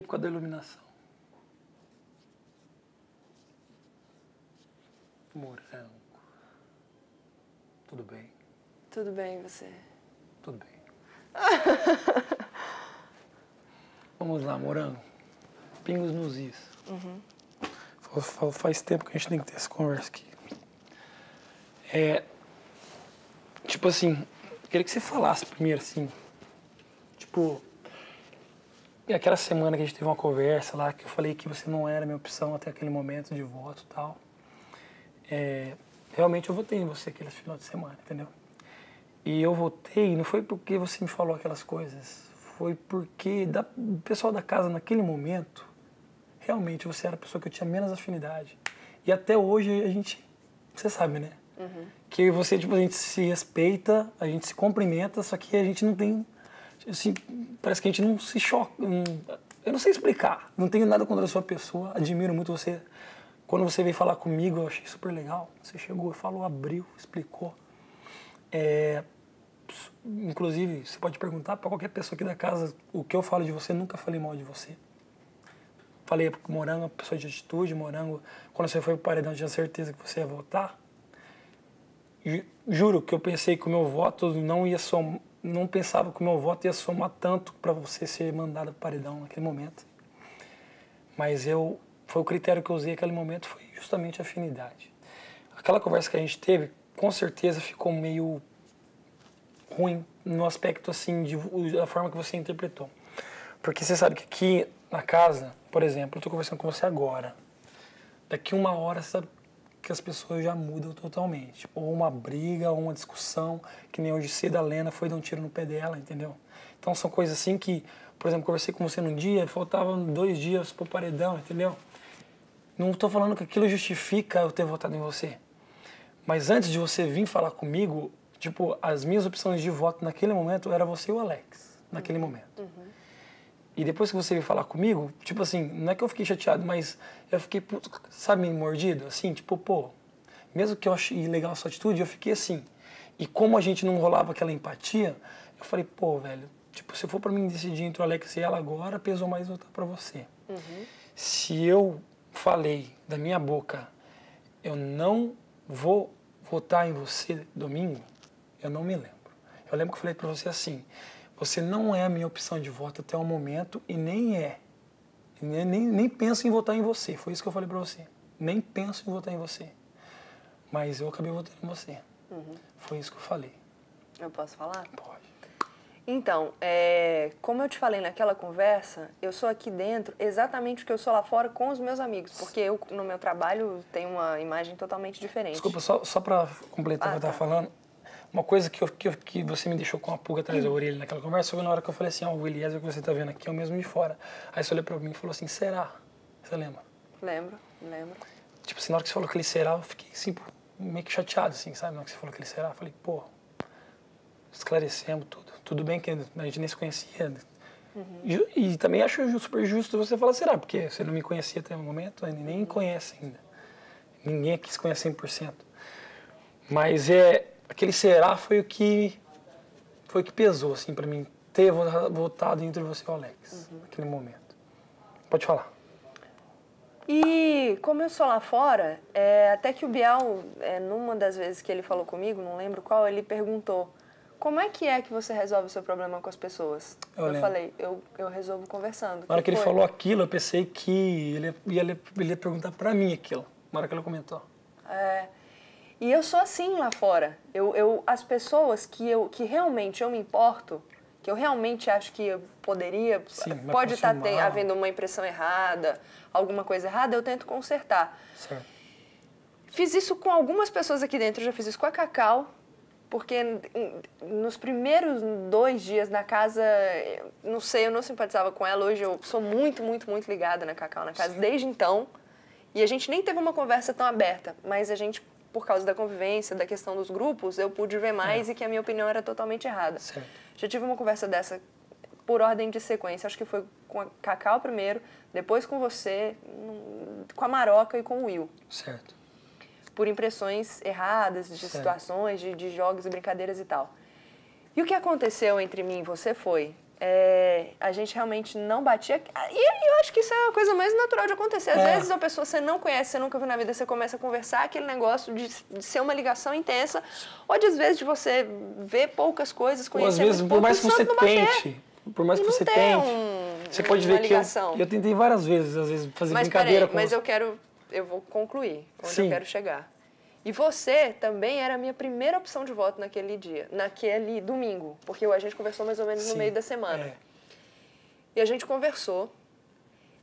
Por causa da iluminação. Morango. Tudo bem? Tudo bem, e você? Tudo bem. Vamos lá, morango. Pingos nos is. Faz tempo que a gente tem que ter essa conversa aqui. Tipo assim, queria que você falasse primeiro, assim. Tipo, e aquela semana que a gente teve uma conversa lá, que eu falei que você não era minha opção até aquele momento de voto e tal. Realmente eu votei em você aquele final de semana, entendeu? E eu votei, não foi porque você me falou aquelas coisas, foi porque o pessoal da casa naquele momento, realmente você era a pessoa que eu tinha menos afinidade. E até hoje a gente, você sabe, né? Que você, tipo, a gente se respeita, a gente se cumprimenta, só que a gente não tem, assim, parece que a gente não se choca, eu não sei explicar, não tenho nada contra a sua pessoa, admiro muito você. Quando você veio falar comigo, eu achei super legal. Você chegou, falou, abriu, explicou. Inclusive, você pode perguntar para qualquer pessoa aqui da casa o que eu falo de você, nunca falei mal de você. Falei pro Morango, uma pessoa de atitude, Morango, quando você foi pro paredão, eu tinha certeza que você ia votar. Juro que eu pensei que o meu voto não ia somar, não pensava que o meu voto ia somar tanto para você ser mandado pro paredão naquele momento. Mas foi o critério que eu usei naquele momento, foi justamente a afinidade. Aquela conversa que a gente teve, com certeza ficou meio ruim no aspecto assim, da forma que você interpretou. Porque você sabe que aqui na casa, por exemplo, eu estou conversando com você agora, daqui uma hora você sabe que as pessoas já mudam totalmente. Ou uma briga, ou uma discussão, que nem hoje cedo a Lena foi dar um tiro no pé dela, entendeu? Então são coisas assim que, por exemplo, conversei com você num dia, faltavam 2 dias pro paredão, entendeu? Não estou falando que aquilo justifica eu ter votado em você. Mas antes de você vir falar comigo, tipo, as minhas opções de voto naquele momento era você e o Alex, naquele momento. E depois que você veio falar comigo, tipo assim, não é que eu fiquei chateado, mas eu fiquei, sabe, mordido, assim, tipo, pô, mesmo que eu achei legal a sua atitude, eu fiquei assim. E como a gente não rolava aquela empatia, eu falei, pô, velho, tipo, se for pra mim decidir entre o Alex e ela agora, pesou mais votar pra você. Se eu falei da minha boca, eu não vou votar em você domingo, eu não me lembro. Eu lembro que eu falei pra você assim, você não é a minha opção de voto até o momento e nem penso em votar em você. Foi isso que eu falei pra você. Nem penso em votar em você. Mas eu acabei votando em você. Foi isso que eu falei. Eu posso falar? Pode. Então, como eu te falei naquela conversa, eu sou aqui dentro exatamente o que eu sou lá fora com os meus amigos, porque eu, no meu trabalho, tenho uma imagem totalmente diferente. Desculpa, só pra completar o que eu tava falando, uma coisa que você me deixou com a pulga atrás da orelha naquela conversa foi na hora que eu falei assim, o Eliezer que você tá vendo aqui é o mesmo de fora. Aí você olhou pra mim e falou assim, será? Você lembra? Lembro. Tipo assim, na hora que você falou que ele será, eu fiquei assim, meio que chateado, assim, sabe? Na hora que você falou que ele será, eu falei, pô, esclarecemos tudo. Tudo bem que a gente nem se conhecia. E também acho super justo você falar será, porque você não me conhecia até o momento, nem conhece ainda. Ninguém aqui se conhece 100%. Mas aquele será foi o que pesou, assim, pra mim, ter votado entre você e o Alex, naquele momento. Pode falar. E como eu sou lá fora, até que o Bial, numa das vezes que ele falou comigo, não lembro qual, ele perguntou, como é que você resolve o seu problema com as pessoas? Eu falei, eu resolvo conversando. Na hora que ele falou aquilo, eu pensei que ele ia perguntar pra mim aquilo, na hora que ele comentou. E eu sou assim lá fora. As pessoas que realmente eu me importo, que eu realmente acho que eu poderia, pode estar havendo uma impressão errada, alguma coisa errada, eu tento consertar. Certo. Fiz isso com algumas pessoas aqui dentro, eu já fiz isso com a Cacau, porque nos primeiros 2 dias na casa, não sei, eu não simpatizava com ela, hoje eu sou muito, muito, muito ligada na Cacau na casa desde então, e a gente nem teve uma conversa tão aberta, mas a gente, por causa da convivência, da questão dos grupos, eu pude ver mais e que a minha opinião era totalmente errada. Certo. Já tive uma conversa dessa por ordem de sequência, acho que foi com a Cacau primeiro, depois com você, com a Maroca e com o Will. Certo. Por impressões erradas, de situações, de jogos e brincadeiras e tal. E o que aconteceu entre mim e você foi, a gente realmente não batia. E eu acho que isso é a coisa mais natural de acontecer. Às vezes a pessoa você não conhece, você nunca viu na vida, você começa a conversar, aquele negócio de ser uma ligação intensa, ou às vezes de você ver poucas coisas, conhecer ou às vezes, muito por pouco, mais que você tente, você pode ver que eu tentei várias vezes, às vezes, fazer brincadeira com mas eu vou concluir onde eu quero chegar. E você também era a minha primeira opção de voto naquele dia, naquele domingo, porque a gente conversou mais ou menos no meio da semana. E a gente conversou,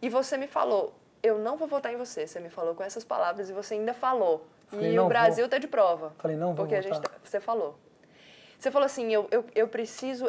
e você me falou, eu não vou votar em você. Você me falou com essas palavras e você ainda falou. E o Brasil tá de prova. Falei, não vou votar. Você falou. Você falou assim, eu preciso...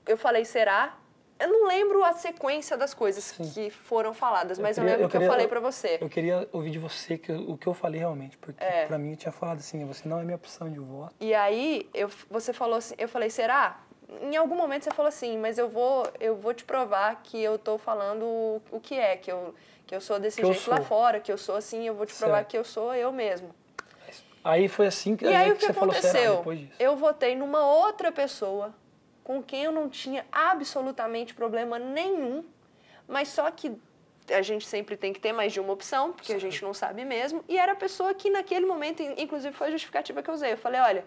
Eu falei, será? Eu não lembro a sequência das coisas que foram faladas, mas eu lembro que eu falei pra você. Eu queria ouvir de você o que eu falei realmente, porque pra mim eu tinha falado assim, você não é minha opção de voto. E aí, você falou assim, eu falei, será? Em algum momento você falou assim, mas eu vou te provar que eu tô falando o que é, que eu sou desse jeito lá fora, que eu sou assim, eu vou te provar que eu sou eu mesmo. Aí foi assim que, o que você falou, será, depois disso? Eu votei numa outra pessoa com quem eu não tinha absolutamente problema nenhum, mas só que a gente sempre tem que ter mais de uma opção, porque a gente não sabe mesmo, e era a pessoa que naquele momento, inclusive foi a justificativa que eu usei. Eu falei, olha,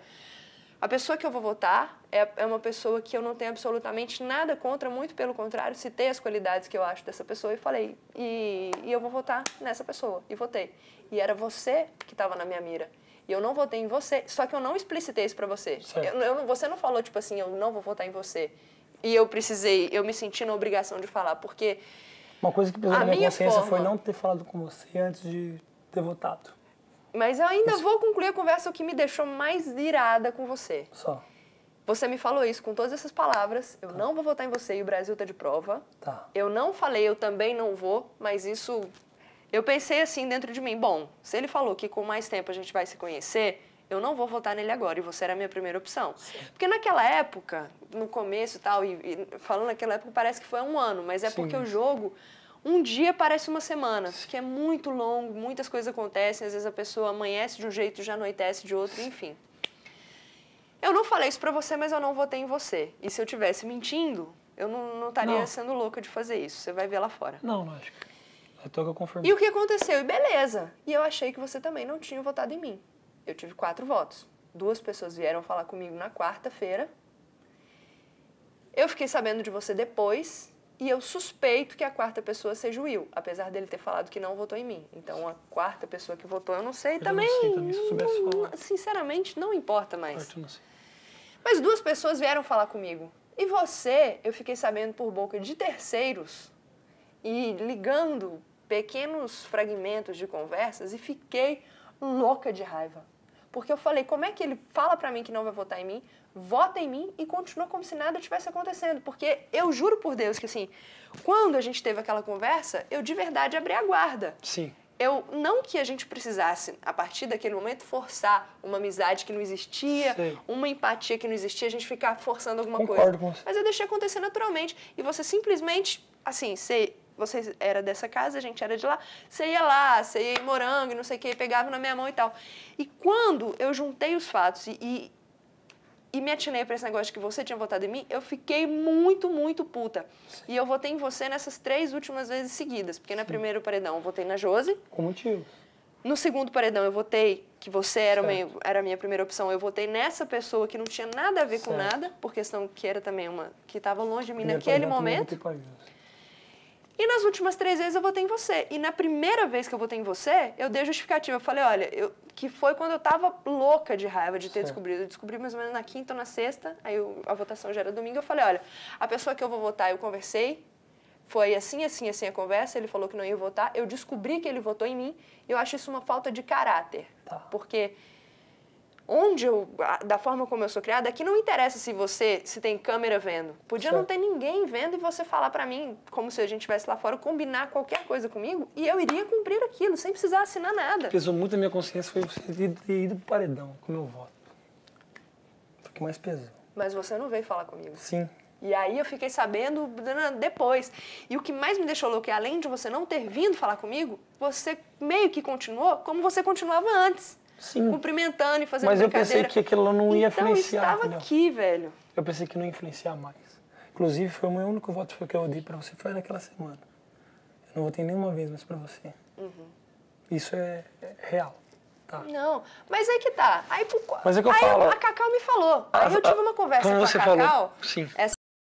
a pessoa que eu vou votar é uma pessoa que eu não tenho absolutamente nada contra, muito pelo contrário, citei as qualidades que eu acho dessa pessoa e falei, e eu vou votar nessa pessoa, e votei. E era você que estava na minha mira. E eu não votei em você, só que eu não explicitei isso pra você. Você não falou, tipo assim, eu não vou votar em você. E eu me senti na obrigação de falar, porque... Uma coisa que pesou na minha consciência foi não ter falado com você antes de ter votado. Mas eu ainda vou concluir a conversa, o que me deixou mais irada com você. Só. Você me falou isso com todas essas palavras, eu não vou votar em você e o Brasil tá de prova. Eu não falei, eu também não vou, mas isso... Eu pensei assim dentro de mim, bom, se ele falou que com mais tempo a gente vai se conhecer, eu não vou votar nele agora, e você era a minha primeira opção. Sim. Porque naquela época, no começo e tal, e falando naquela época parece que foi um ano, mas é porque o jogo, um dia parece uma semana, que é muito longo, muitas coisas acontecem, às vezes a pessoa amanhece de um jeito, já anoitece de outro, enfim. Eu não falei isso pra você, mas eu não votei em você. E se eu estivesse mentindo, eu não estaria sendo louca de fazer isso, você vai ver lá fora. Não, lógico. Que eu confirmei. E o que aconteceu? E beleza. E eu achei que você também não tinha votado em mim. Eu tive 4 votos. 2 pessoas vieram falar comigo na quarta-feira. Eu fiquei sabendo de você depois. E eu suspeito que a 4ª pessoa seja o Will. Apesar dele ter falado que não votou em mim. Então, a 4ª pessoa que votou, eu não sei. Também, não sei, também se eu soubesse falar. Sinceramente, não importa mais. Eu não sei. Mas 2 pessoas vieram falar comigo. E você, eu fiquei sabendo por boca de terceiros. E ligando pequenos fragmentos de conversas e fiquei louca de raiva. Porque eu falei, como é que ele fala pra mim que não vai votar em mim, vota em mim e continua como se nada tivesse acontecendo? Porque eu juro por Deus que, assim, quando a gente teve aquela conversa, eu de verdade abri a guarda. Sim. Não que a gente precisasse, a partir daquele momento, forçar uma amizade que não existia, uma empatia que não existia, a gente ficar forçando alguma coisa. Com você. Mas eu deixei acontecer naturalmente. E você simplesmente, assim, você era dessa casa, a gente era de lá, você ia lá, você ia em Morango, não sei o que, pegava na minha mão e tal. E quando eu juntei os fatos e me atinei para esse negócio de que você tinha votado em mim, eu fiquei muito, muito puta. E eu votei em você nessas 3 últimas vezes seguidas, porque na primeiro paredão eu votei na Josi. Com motivo. No segundo paredão eu votei que você era a minha primeira opção, eu votei nessa pessoa que não tinha nada a ver com nada, por questão que era também que estava longe de mim naquele momento. E nas últimas 3 vezes eu votei em você. E na primeira vez que eu votei em você, eu dei a justificativa. Eu falei, olha, que foi quando eu tava louca de raiva de ter descobrido. Eu descobri mais ou menos na quinta ou na sexta, aí a votação já era domingo. Eu falei, olha, a pessoa que eu vou votar, eu conversei, foi assim a conversa, ele falou que não ia votar. Eu descobri que ele votou em mim e eu acho isso uma falta de caráter. Porque da forma como eu sou criada, aqui não interessa se tem câmera vendo. Podia não ter ninguém vendo e você falar pra mim, como se a gente estivesse lá fora, combinar qualquer coisa comigo e eu iria cumprir aquilo, sem precisar assinar nada. Pesou muito na minha consciência foi você ter ido pro paredão com o meu voto. Foi o que mais pesou. Mas você não veio falar comigo. Sim. E aí eu fiquei sabendo depois. E o que mais me deixou louco é, além de você não ter vindo falar comigo, você meio que continuou como você continuava antes. Sim. Cumprimentando e fazendo brincadeira. Mas eu pensei que aquilo não ia então, influenciar. Então, estava aqui, velho. Eu pensei que não ia influenciar mais. Inclusive, foi o meu único voto que eu dei pra você, foi naquela semana. Eu não votei nenhuma vez mais pra você. Isso é real. Tá. Não, mas aí que tá. Aí, mas é que eu aí falo, a Cacau me falou. Aí eu tive uma conversa com a Cacau sim. essa